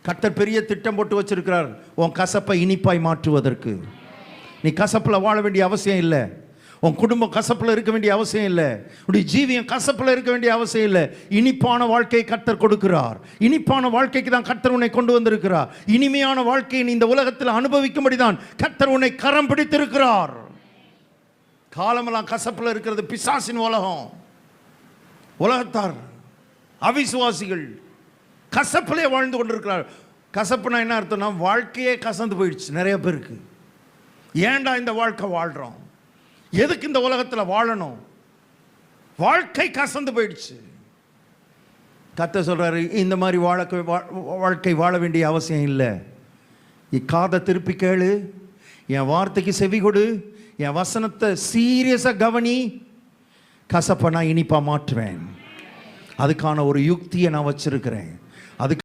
கர்த்தர் பெரிய திட்டம் போட்டு வச்சிருக்கிறார் உன் கசப்பை இனிப்பாய் மாற்றுவதற்கு. நீ கசப்பில் வாழ வேண்டிய அவசியம் இல்லை. உன் குடும்பம் கசப்பில் இருக்க வேண்டிய அவசியம் இல்லை. உடைய ஜீவியம் கசப்பில் இருக்க வேண்டிய அவசியம் இல்லை. இனிப்பான வாழ்க்கையை கர்த்தர் கொடுக்கிறார். இனிப்பான வாழ்க்கைக்கு தான் கர்த்தர் உன்னை கொண்டு வந்திருக்கிறார். இனிமையான வாழ்க்கையை நீ இந்த உலகத்தில் அனுபவிக்கும்படி தான் கர்த்தர் உன்னை கரம் பிடித்திருக்கிறார். காலமெல்லாம் கசப்பில் இருக்கிறது பிசாசின் உலகம், உலகத்தார், அவிசுவாசிகள் கசப்பிலே வாழ்ந்து கொண்டிருக்கிறார். கசப்புனா என்ன அர்த்தம்னா வாழ்க்கையே கசந்து போயிடுச்சு நிறைய பேருக்கு. ஏன்டா இந்த வாழ்க்கை வாழ்கிறோம், எதுக்கு இந்த உலகத்தில் வாழணும், வாழ்க்கை கசந்து போயிடுச்சு. கர்த்தர் சொல்றாரு இந்த மாதிரி வாழ்க்கை வாழ வேண்டிய அவசியம் இல்லை. காதை திருப்பி கேளு, என் வார்த்தைக்கு செவி கொடு, என் வசனத்தை சீரியஸாக கவனி. கசப்பை நான் இனிப்பா மாற்றுவேன். அதுக்கான ஒரு யுக்தியை நான் வச்சிருக்கிறேன்.